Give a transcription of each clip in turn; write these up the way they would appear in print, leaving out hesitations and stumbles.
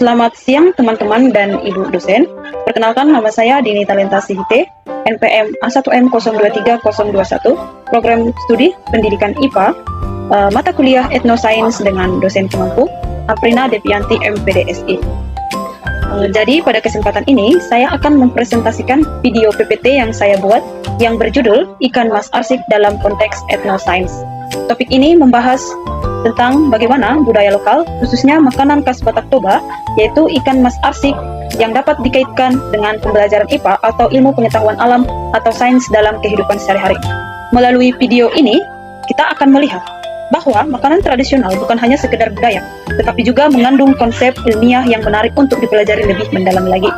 Selamat siang teman-teman dan Ibu dosen. Perkenalkan, nama saya Dini Talenta Sihite, NPM A1M023021, Program Studi Pendidikan IPA, mata kuliah Etnosains dengan dosen pemampu, Aprina Devianti MPDSI. Jadi pada kesempatan ini saya akan mempresentasikan video PPT yang saya buat yang berjudul Ikan Mas Arsik dalam konteks Etnosains. Topik ini membahas tentang bagaimana budaya lokal, khususnya makanan khas Batak Toba, yaitu ikan mas arsik yang dapat dikaitkan dengan pembelajaran IPA atau ilmu pengetahuan alam atau sains dalam kehidupan sehari-hari. Melalui video ini, kita akan melihat bahwa makanan tradisional bukan hanya sekedar budaya, tetapi juga mengandung konsep ilmiah yang menarik untuk dipelajari lebih mendalam lagi.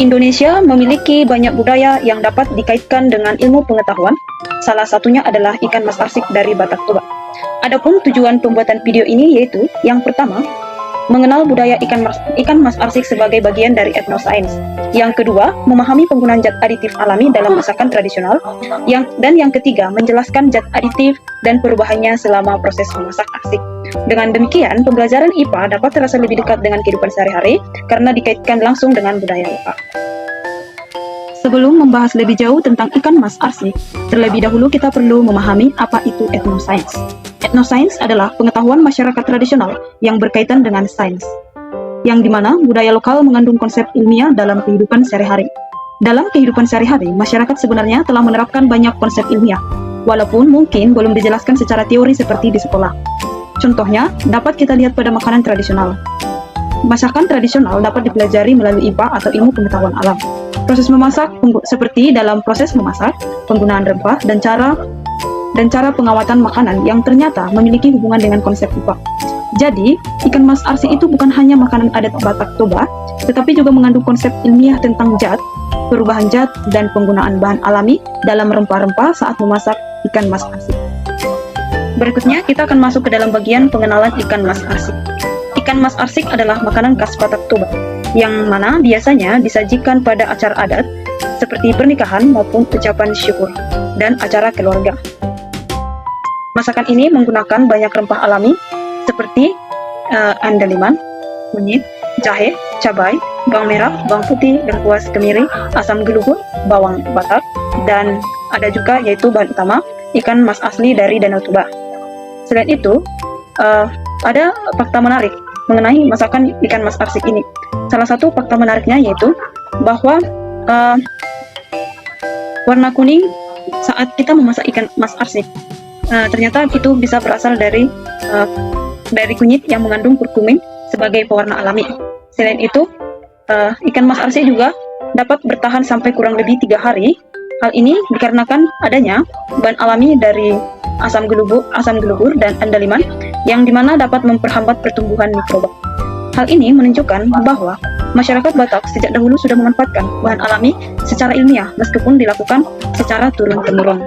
Indonesia memiliki banyak budaya yang dapat dikaitkan dengan ilmu pengetahuan. Salah satunya adalah ikan mas arsik dari Batak Toba. Adapun tujuan pembuatan video ini yaitu, yang pertama, mengenal budaya ikan mas arsik sebagai bagian dari etnosains. Yang kedua, memahami penggunaan zat aditif alami dalam masakan tradisional. Dan yang ketiga, menjelaskan zat aditif dan perubahannya selama proses memasak arsik. Dengan demikian, pembelajaran IPA dapat terasa lebih dekat dengan kehidupan sehari-hari karena dikaitkan langsung dengan budaya lokal. Sebelum membahas lebih jauh tentang ikan mas arsik, terlebih dahulu kita perlu memahami apa itu etnosains. Etnosains adalah pengetahuan masyarakat tradisional yang berkaitan dengan sains, yang dimana budaya lokal mengandung konsep ilmiah dalam kehidupan sehari-hari. Dalam kehidupan sehari-hari, masyarakat sebenarnya telah menerapkan banyak konsep ilmiah, walaupun mungkin belum dijelaskan secara teori seperti di sekolah. Contohnya, dapat kita lihat pada makanan tradisional. Masakan tradisional dapat dipelajari melalui IPA atau ilmu pengetahuan alam. Proses memasak, seperti dalam proses memasak, penggunaan rempah, dan cara pengawatan makanan yang ternyata memiliki hubungan dengan konsep IPA. Jadi, ikan mas arsik itu bukan hanya makanan adat Batak Toba, tetapi juga mengandung konsep ilmiah tentang zat, perubahan zat, dan penggunaan bahan alami dalam rempah-rempah saat memasak ikan mas arsik. Berikutnya, kita akan masuk ke dalam bagian pengenalan ikan mas arsik. Ikan mas arsik adalah makanan khas Batak Toba, yang mana biasanya disajikan pada acara adat, seperti pernikahan maupun ucapan syukur, dan acara keluarga. Masakan ini menggunakan banyak rempah alami, seperti andaliman, kunyit, jahe, cabai, bawang merah, bawang putih, lengkuas kemiri, asam gelugur, bawang batak, dan ada juga yaitu bahan utama, ikan mas asli dari Danau Toba. Selain itu, ada fakta menarik mengenai masakan ikan mas arsik ini. Salah satu fakta menariknya yaitu bahwa warna kuning saat kita memasak ikan mas arsik ternyata itu bisa berasal dari kunyit yang mengandung kurkumin sebagai pewarna alami. Selain itu, ikan mas arsik juga dapat bertahan sampai kurang lebih 3 hari. Hal ini dikarenakan adanya bahan alami dari asam gelugur dan andaliman yang dimana dapat memperhambat pertumbuhan mikroba. Hal ini menunjukkan bahwa masyarakat Batak sejak dahulu sudah memanfaatkan bahan alami secara ilmiah meskipun dilakukan secara turun-temurun.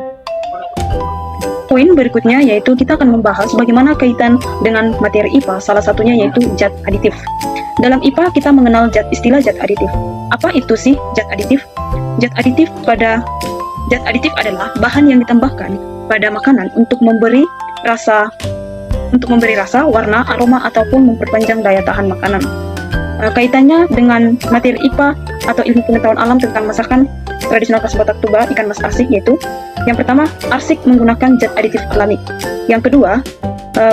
Poin berikutnya yaitu kita akan membahas bagaimana kaitan dengan materi IPA, salah satunya yaitu zat aditif. Dalam IPA kita mengenal istilah zat aditif. Apa itu sih zat aditif? Zat aditif adalah bahan yang ditambahkan pada makanan untuk memberi rasa, warna, aroma, ataupun memperpanjang daya tahan makanan. Kaitannya dengan materi IPA atau ilmu pengetahuan alam tentang masakan tradisional khas Batak Toba, ikan mas arsik, yaitu yang pertama, arsik menggunakan zat aditif alami. Yang kedua,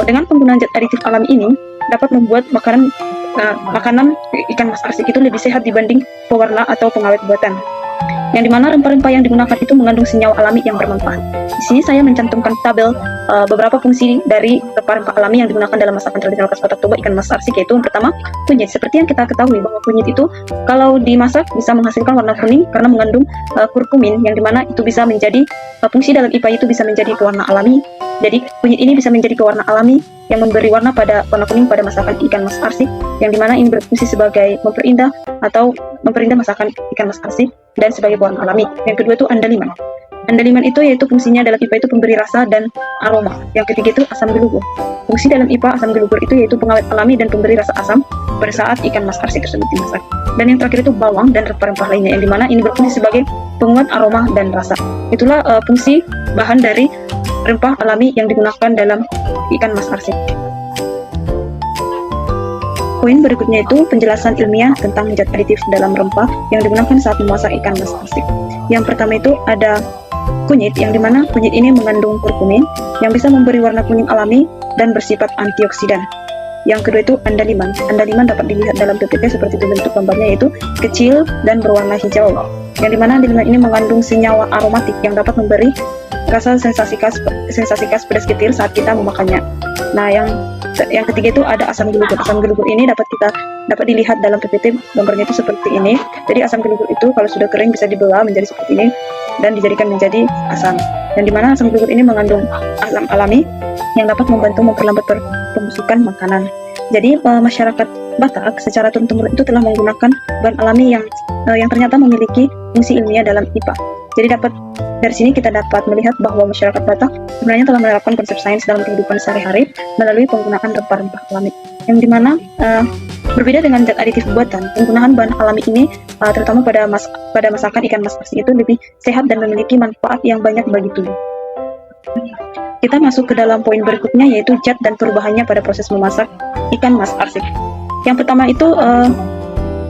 dengan penggunaan zat aditif alami ini dapat membuat makanan ikan mas arsik itu lebih sehat dibanding pewarna atau pengawet buatan. Yang dimana rempah-rempah yang digunakan itu mengandung senyawa alami yang bermanfaat. Di sini saya mencantumkan tabel beberapa fungsi dari rempah-rempah alami yang digunakan dalam masakan tradisional khas Batak Toba, ikan mas arsik, yaitu yang pertama, kunyit. Seperti yang kita ketahui bahwa kunyit itu kalau dimasak bisa menghasilkan warna kuning karena mengandung kurkumin, yang dimana itu bisa menjadi fungsi dalam IPA itu bisa menjadi pewarna alami. Jadi kunyit ini bisa menjadi pewarna alami yang memberi warna kuning pada masakan ikan mas arsik, yang dimana ini berfungsi sebagai memperindah masakan ikan mas arsik dan sebagai pewarna alami. Yang kedua itu andaliman. Andaliman itu yaitu fungsinya dalam IPA itu pemberi rasa dan aroma. Yang ketiga itu asam gelugur. Fungsi dalam IPA asam gelugur itu yaitu pengawet alami dan pemberi rasa asam pada saat ikan mas arsik tersebut dimasak. Dan yang terakhir itu bawang dan rempah-rempah lainnya, yang dimana ini berfungsi sebagai penguat aroma dan rasa. Itulah fungsi bahan dari rempah alami yang digunakan dalam ikan mas arsik. Poin berikutnya itu penjelasan ilmiah tentang zat aditif dalam rempah yang digunakan saat memasak ikan mas arsik. Yang pertama itu ada kunyit, yang dimana kunyit ini mengandung kurkumin yang bisa memberi warna kuning alami dan bersifat antioksidan. Yang kedua itu andaliman. Andaliman dapat dilihat dalam PPT seperti itu bentuk gambarnya, yaitu kecil dan berwarna hijau. Yang dimana andaliman ini mengandung senyawa aromatik yang dapat memberi rasa sensasi khas pedas getir saat kita memakannya. Nah, yang ketiga itu ada asam gelugur. Asam gelugur ini dapat dilihat dalam PPT gambarnya itu seperti ini. Jadi asam gelugur itu kalau sudah kering bisa dibelah menjadi seperti ini dan dijadikan menjadi asam. Yang dimana asam gelugur ini mengandung asam alami yang dapat membantu memperlambat pembusukan makanan. Jadi masyarakat Batak secara turun-temurun itu telah menggunakan bahan alami yang ternyata memiliki fungsi ilmiah dalam IPA. Jadi dari sini kita dapat melihat bahwa masyarakat Batak sebenarnya telah menerapkan konsep sains dalam kehidupan sehari-hari melalui penggunaan rempah-rempah alami. Yang dimana berbeda dengan zat aditif buatan, penggunaan bahan alami ini terutama pada masakan ikan mas arsik itu lebih sehat dan memiliki manfaat yang banyak bagi tubuh. Kita masuk ke dalam poin berikutnya, yaitu zat dan perubahannya pada proses memasak ikan mas arsik. Yang pertama itu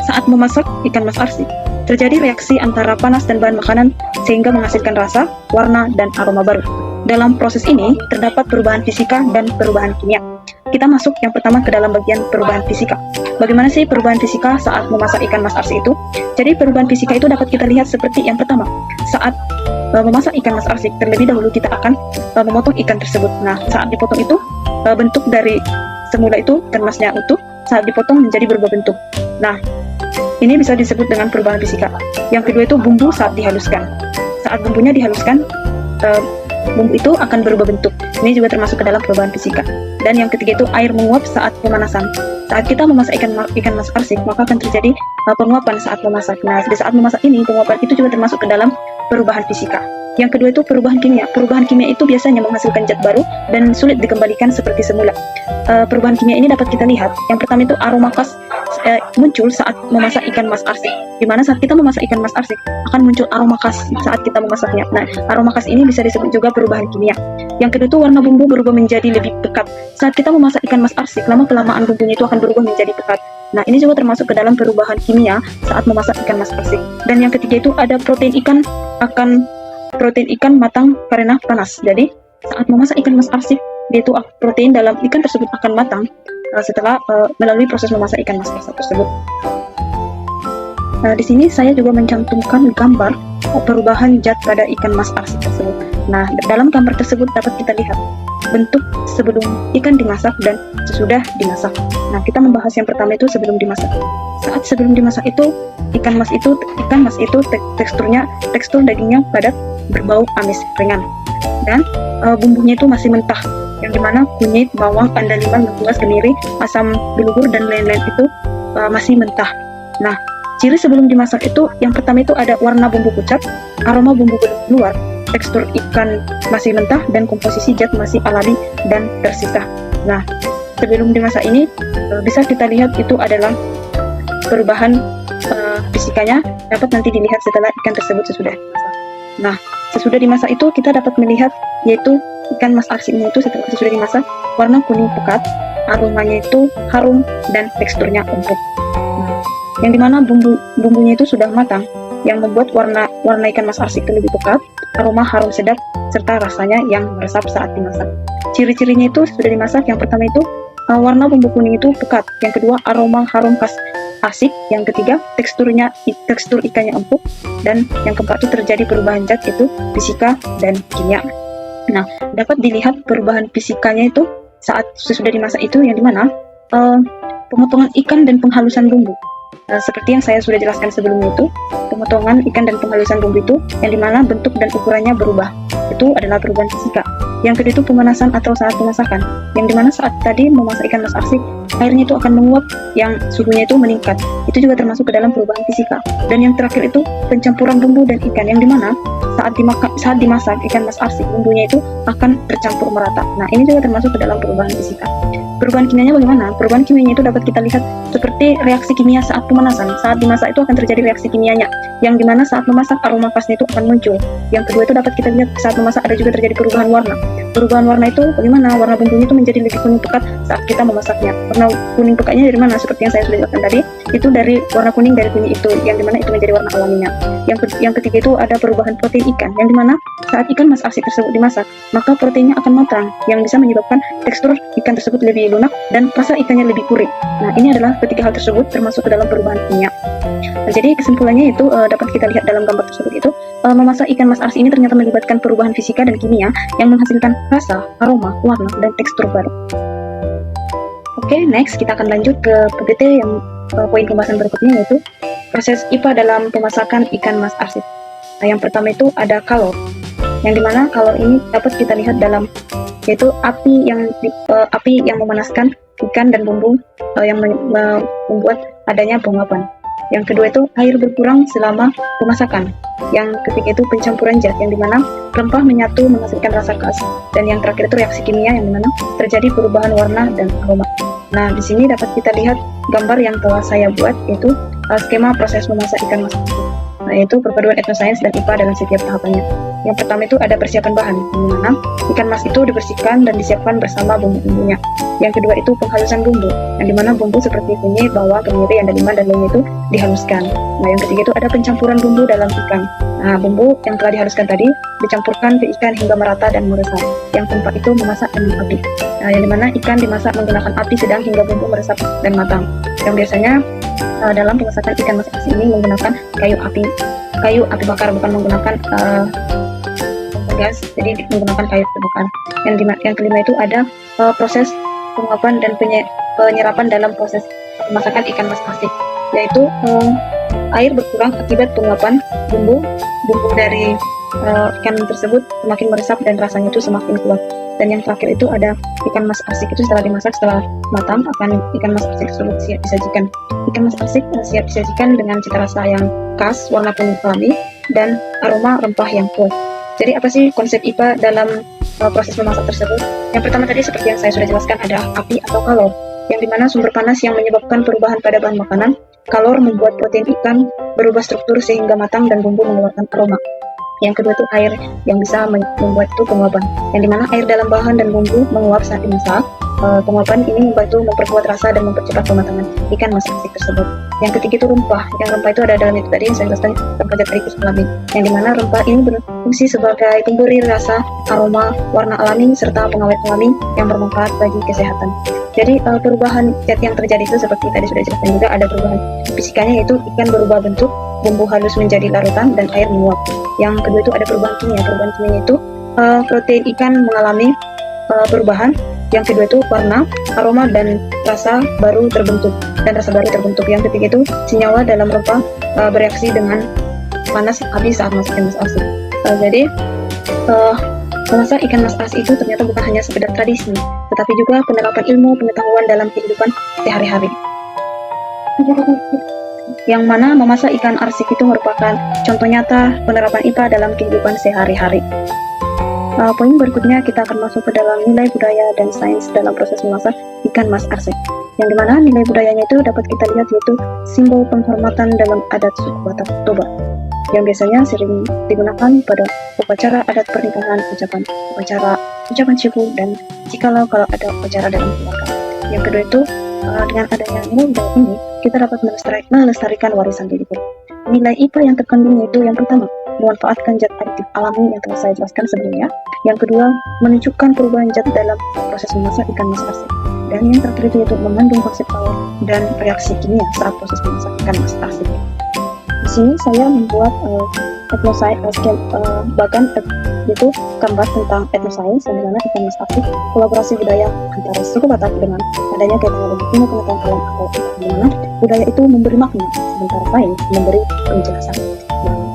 saat memasak ikan mas arsik terjadi reaksi antara panas dan bahan makanan sehingga menghasilkan rasa, warna, dan aroma baru. Dalam proses ini terdapat perubahan fisika dan perubahan kimia. Kita masuk yang pertama ke dalam bagian perubahan fisika. Bagaimana sih perubahan fisika saat memasak ikan mas arsik itu? Jadi perubahan fisika itu dapat kita lihat seperti yang pertama. Saat memasak ikan mas arsik, terlebih dahulu kita akan memotong ikan tersebut. Nah, saat dipotong itu bentuk dari semula itu ikan masnya utuh, saat dipotong menjadi berubah bentuk. Nah, ini bisa disebut dengan perubahan fisika. Yang kedua itu bumbu saat dihaluskan. Saat bumbunya dihaluskan, bumbu itu akan berubah bentuk. Ini juga termasuk ke dalam perubahan fisika. Dan yang ketiga itu air menguap saat pemanasan. Saat kita memasak ikan mas arsik, maka akan terjadi penguapan saat memasak. Nah, di saat memasak ini, penguapan itu juga termasuk ke dalam perubahan fisika. Yang kedua itu perubahan kimia. Perubahan kimia itu biasanya menghasilkan zat baru dan sulit dikembalikan seperti semula. Perubahan kimia ini dapat kita lihat. Yang pertama itu aroma khas muncul saat memasak ikan mas arsik. Di mana saat kita memasak ikan mas arsik akan muncul aroma khas saat kita memasaknya. Nah, aroma khas ini bisa disebut juga perubahan kimia. Yang kedua itu warna bumbu berubah menjadi lebih pekat. Saat kita memasak ikan mas arsik, lama-kelamaan bumbunya itu akan berubah menjadi pekat. Nah, ini juga termasuk ke dalam perubahan kimia saat memasak ikan mas arsik. Dan yang ketiga itu ada protein ikan matang karena panas. Jadi saat memasak ikan mas arsik, yaitu protein dalam ikan tersebut akan matang setelah melalui proses memasak ikan mas arsik tersebut. Di sini saya juga mencantumkan gambar perubahan zat pada ikan mas arsik tersebut. Nah, dalam gambar tersebut dapat kita lihat bentuk sebelum ikan dimasak dan sesudah dimasak. Nah, kita membahas yang pertama itu sebelum dimasak. Saat sebelum dimasak itu ikan mas itu tekstur dagingnya padat, berbau amis ringan, dan bumbunya itu masih mentah, yang dimana kunyit, bawang, andaliman, lengkuas, kemiri, asam gelugur, dan lain-lain itu masih mentah. Nah, ciri sebelum dimasak itu yang pertama itu ada warna bumbu pucat, aroma bumbu belum keluar, tekstur ikan masih mentah, dan komposisi zat masih alami dan tersisa. Nah, sebelum dimasak ini bisa kita lihat itu adalah perubahan fisikanya dapat nanti dilihat setelah ikan tersebut sesudah dimasak. Nah, sesudah dimasak itu kita dapat melihat yaitu ikan mas arsiknya itu sesudah dimasak warna kuning pekat, aromanya itu harum, dan teksturnya empuk. Nah, yang dimana bumbunya itu sudah matang, yang membuat warna ikan mas arsik itu lebih pekat, aroma harum sedap, serta rasanya yang meresap saat dimasak. Ciri-cirinya itu sudah dimasak, yang pertama itu warna bumbu kuning itu pekat, yang kedua aroma harum khas arsik, yang ketiga tekstur ikannya empuk, dan yang keempat itu terjadi perubahan zat itu fisika dan kimia. Nah, dapat dilihat perubahan fisikanya itu saat sesudah dimasak itu, yang dimana pemotongan ikan dan penghalusan bumbu. Seperti yang saya sudah jelaskan sebelumnya itu, pemotongan ikan dan penghalusan bumbu itu yang dimana bentuk dan ukurannya berubah. Itu adalah perubahan fisika. Yang kedua itu pemanasan atau saat pemasakan, yang dimana saat tadi memasak ikan mas arsik, airnya itu akan menguap, yang suhunya itu meningkat. Itu juga termasuk ke dalam perubahan fisika. Dan yang terakhir itu pencampuran bumbu dan ikan, yang dimana saat dimasak ikan mas arsik, bumbunya itu akan tercampur merata. Nah, ini juga termasuk ke dalam perubahan fisika. Perubahan kimianya bagaimana? Perubahan kimianya itu dapat kita lihat seperti reaksi kimia saat pemanasan. Saat dimasak itu akan terjadi reaksi kimianya, yang dimana saat memasak aroma khasnya itu akan muncul. Yang kedua itu dapat kita lihat saat memasak ada juga terjadi perubahan warna. Perubahan warna itu bagaimana? Warna bumbunya itu menjadi lebih kuning pekat saat kita memasaknya. Warna kuning pekatnya dari mana? Seperti yang saya sudah jelaskan tadi, itu dari warna kuning dari kunyit itu, yang dimana itu menjadi warna alaminya. Yang ketiga itu ada perubahan protein ikan, yang dimana saat ikan mas arsik tersebut dimasak, maka proteinnya akan matang, yang bisa menyebabkan tekstur ikan tersebut lebih lunak dan rasa ikannya lebih gurih. Nah, ini adalah ketiga hal tersebut termasuk ke dalam perubahan kimia. Nah, jadi kesimpulannya itu dapat kita lihat dalam gambar tersebut itu memasak ikan mas arsik ini ternyata melibatkan perubahan fisika dan kimia yang menghasilkan rasa, aroma, warna, dan tekstur baru. Oke, next kita akan lanjut ke PPT yang poin pembahasan berikutnya, yaitu proses IPA dalam pemasakan ikan mas arsik. Nah, yang pertama itu ada kalor, yang dimana kalor ini dapat kita lihat dalam yaitu api yang memanaskan ikan dan bumbu yang membuat adanya penguapan. Yang kedua itu air berkurang selama pemasakan. Yang ketiga itu pencampuran zat, yang dimana rempah menyatu menghasilkan rasa khas. Dan yang terakhir itu reaksi kimia, yang dimana terjadi perubahan warna dan aroma. Nah, di sini dapat kita lihat gambar yang telah saya buat, yaitu skema proses memasak ikan mas arsik. Nah, yaitu perpaduan etnosains dan IPA dalam setiap tahapannya. Yang pertama itu ada persiapan bahan, di mana ikan mas itu dibersihkan dan disiapkan bersama bumbu-bumbunya. Yang kedua itu penghalusan bumbu, yang dimana bumbu seperti kunyit, bawang, kemiri, andaliman, dan lainnya itu dihaluskan. Nah, yang ketiga itu ada pencampuran bumbu dalam ikan. Nah, bumbu yang telah dihaluskan tadi dicampurkan ke ikan hingga merata dan meresap. Yang keempat itu memasak dengan api. Nah, yang dimana ikan dimasak menggunakan api sedang hingga bumbu meresap dan matang. Yang biasanya dalam pemasakan ikan mas arsik ini menggunakan kayu api bakar, bukan menggunakan gas, jadi menggunakan kayu api bakar. Yang kelima itu ada proses penguapan dan penyerapan dalam proses pemasakan ikan mas arsik, yaitu air berkurang akibat penguapan bumbu dari ikan tersebut semakin meresap dan rasanya itu semakin kuat. Dan yang terakhir itu ada ikan mas arsik itu setelah dimasak, setelah matang, akan ikan mas arsik tersebut siap disajikan. Ikan mas arsik siap disajikan dengan cita rasa yang khas, warna kuning alami, dan aroma rempah yang kuat. Jadi apa sih konsep IPA dalam proses memasak tersebut? Yang pertama tadi seperti yang saya sudah jelaskan, ada api atau kalor, yang dimana sumber panas yang menyebabkan perubahan pada bahan makanan. Kalor membuat protein ikan berubah struktur sehingga matang dan bumbu mengeluarkan aroma. Yang kedua itu air, yang bisa membuat itu penguapan, yang dimana air dalam bahan dan bumbu menguap saat dimasak. Penguapan ini membantu memperkuat rasa dan mempercepat pematangan ikan mas arsik tersebut. Yang ketiga itu rempah, yang rempah itu ada dalam itu tadi yang saya jelaskan, rempah zat alami, yang dimana rempah ini berfungsi sebagai pemberi rasa, aroma, warna alami, serta pengawet alami yang bermanfaat bagi kesehatan. Jadi perubahan zat yang terjadi itu seperti tadi sudah jelaskan juga, ada perubahan fisikanya, yaitu ikan berubah bentuk, bumbu halus menjadi larutan, dan air menguap. Yang kedua itu ada perubahan kimia. Perubahan kimia itu protein ikan mengalami perubahan. Yang kedua itu warna, aroma, dan rasa baru terbentuk. Yang ketiga itu senyawa dalam rempah bereaksi dengan panas api saat masak ikan mas arsik. Jadi memasak ikan mas arsik itu ternyata bukan hanya sekedar tradisi, tetapi juga penerapan ilmu pengetahuan dalam kehidupan sehari-hari. Yang mana memasak ikan arsik itu merupakan contoh nyata penerapan IPA dalam kehidupan sehari-hari. Poin berikutnya kita akan masuk ke dalam nilai budaya dan sains dalam proses memasak ikan mas arsik, yang dimana nilai budayanya itu dapat kita lihat yaitu simbol penghormatan dalam adat suku Batak Toba, yang biasanya sering digunakan pada upacara adat pernikahan, ucapan syukur, dan jikalau ada upacara dalam keluarga. Yang kedua itu dengan adanya nilai budaya ini kita dapat melestarikan warisan leluhur. Nilai IPA yang terkandung yaitu yang pertama, memanfaatkan zat aditif alami yang telah saya jelaskan sebelumnya. Yang kedua, menunjukkan perubahan zat dalam proses memasak ikan mas arsik. Dan yang terakhir itu yaitu mengandung konsep kalor dan reaksi kimia saat proses memasak ikan mas arsik. Di sini saya membuat yaitu gambar tentang etnosains, yang dimana ikan mas arsik kolaborasi budaya antara suku Batak dengan adanya teknologi ilmu pengetahuan alam atau di mana budaya itu memberi makna, sementara sains memberi penjelasan.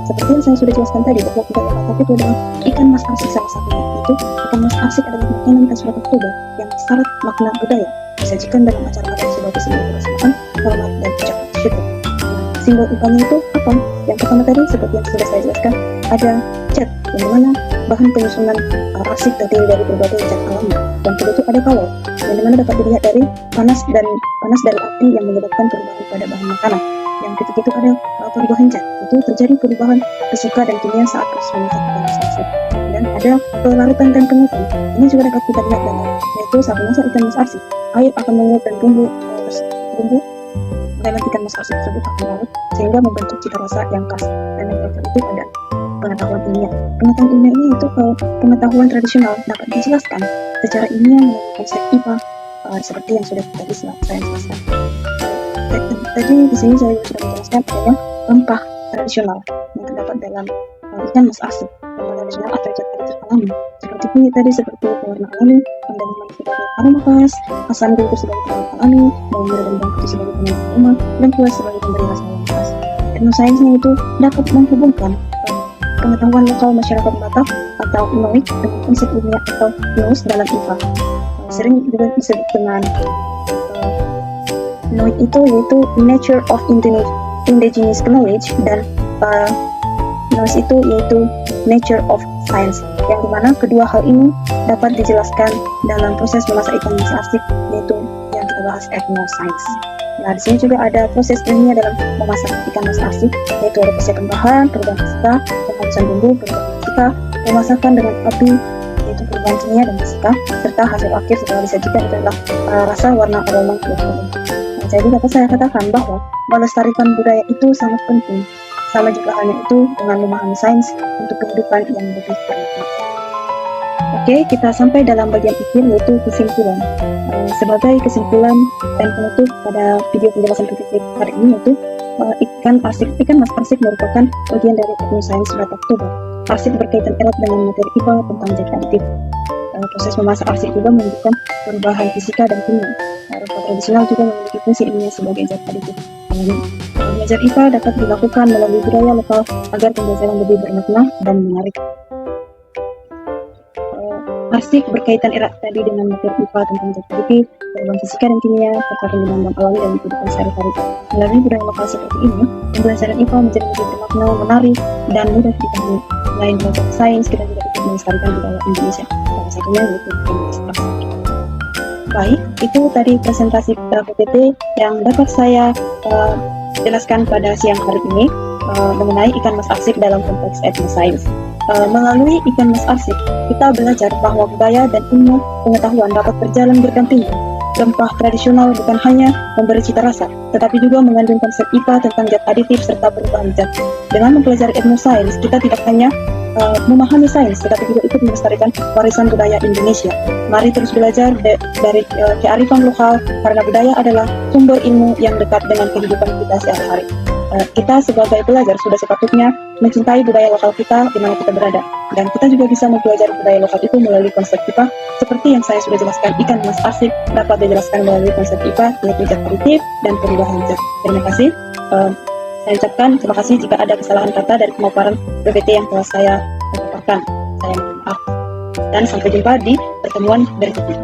Seperti yang saya sudah jelaskan tadi, bahwa budaya Batak itu adalah ikan mas arsik salah satunya. Itu ikan mas arsik adalah makanan khas Batak Toba yang syarat makna budaya, disajikan dalam acara adat sebagai simbol kebersamaan, hormat, dan ucapan syukur. Simbol ikannya itu apa? Yang pertama tadi seperti yang sudah saya jelaskan, ada zat yang dimana bahan penyusunan arsik terdiri dari berbagai zat alami. Yang kedua itu ada kalor yang dimana dapat dilihat dari panas dari api yang menyebabkan perubahan pada bahan makanan. Yang ketiga itu ada perubahan zat, itu terjadi perubahan fisika dan kimia saat proses memasak ikan mas arsik. Dan ada pelarutan dan penguapan, ini juga dapat kita lihat dalam, yaitu saat memasak ikan mas arsik, air akan menguap dan bumbu dalam ikan mas arsik tersebut akan larut sehingga membentuk cita rasa yang khas. Dan yang terakhir itu ada pengetahuan ilmiah. Pengetahuan ilmiah ini itu pengetahuan tradisional dapat dijelaskan secara ilmiah melalui konsep IPA seperti yang sudah tadi saya jelaskan. Tadi di sini saya sudah menjelaskan adanya rempah tradisional yang terdapat dalam ikan mas arsik. Rempah tradisional atau zat aditif alami seperti kunyit tadi seperti pewarna alami, pandan sebagai aroma khas, asam glukus sebagai penyedap alami, bawang merah dan bawang putih sebagai penyedap aroma, dan gula sebagai pemberi rasa yang khas. Etnosainsnya itu dapat menghubungkan pengetahuan lokal masyarakat Batak atau Inuit dengan konsep ilmiah atau NUS dalam IPA. Sering juga disebut dengan Inuit itu yaitu Nature of Indigenous Knowledge, dan NUS itu yaitu Nature of Science, yang dimana kedua hal ini dapat dijelaskan dalam proses memasak ikan mas arsik, yaitu yang kita bahas etnoscience. Nah, di sini juga ada proses ilmiah dalam memasak ikan mas arsik, yaitu ada persiapan bahan, perubahan fisika, penghalusan bumbu, perubahan fisika, pemasakan dengan api, yaitu perubahan kimia dan fisika, serta hasil akhir setelah disajikan itu adalah rasa, warna, aroma, dan sebagainya. Nah, jadi dapat saya katakan bahwa melestarikan budaya itu sangat penting, sama juga halnya itu dengan memahami sains untuk kehidupan yang lebih bermakna. Oke, kita sampai dalam bagian akhir yaitu kesimpulan. Sebagai kesimpulan dan penutup pada video penjelasan PPT hari ini yaitu ikan mas arsik merupakan bagian dari etnosains Batak Toba. Arsik berkaitan erat dengan materi IPA tentang zat aditif. Proses memasak arsik juga menunjukkan perubahan fisika dan kimia. Rempah tradisional juga memiliki fungsi ilmiah sebagai zat aditif. Belajar IPA dapat dilakukan melalui budaya lokal agar pembelajaran lebih bermakna dan menarik. Arsik berkaitan erat tadi dengan materi IPA tentang zat aditif, perubahan fisika dan kimia, serta penyumbang alami dalam kehidupan sehari-hari. Melalui budaya lokal seperti ini, pembelajaran IPA menjadi lebih bermakna, menarik, dan mudah dipahami. Selain belajar sains, kita juga ikut melestarikan budaya Indonesia. Salah satunya yaitu ikan mas arsik. Baik, itu tadi presentasi PPT yang dapat saya jelaskan pada siang hari ini mengenai ikan mas arsik dalam konteks etnosains. Melalui ikan mas arsik, kita belajar bahwa budaya dan ilmu pengetahuan dapat berjalan berdampingan. Rempah tradisional bukan hanya memberi cita rasa, tetapi juga mengandung konsep IPA tentang zat aditif serta perubahan zat. Dengan mempelajari etnosains, kita tidak hanya memahami sains, tetapi juga ikut melestarikan warisan budaya Indonesia. Mari terus belajar dari kearifan lokal, karena budaya adalah sumber ilmu yang dekat dengan kehidupan kita sehari-hari. Kita sebagai pelajar sudah sepatutnya mencintai budaya lokal kita di mana kita berada, dan kita juga bisa mempelajari budaya lokal itu melalui konsep IPA seperti yang saya sudah jelaskan. Ikan mas arsik dapat dijelaskan melalui konsep IPA yaitu zat aditif dan perubahan zat. Terima kasih. Saya ucapkan terima kasih jika ada kesalahan kata dari pemaparan PPT yang telah saya paparkan. Saya mohon maaf dan sampai jumpa di pertemuan berikutnya.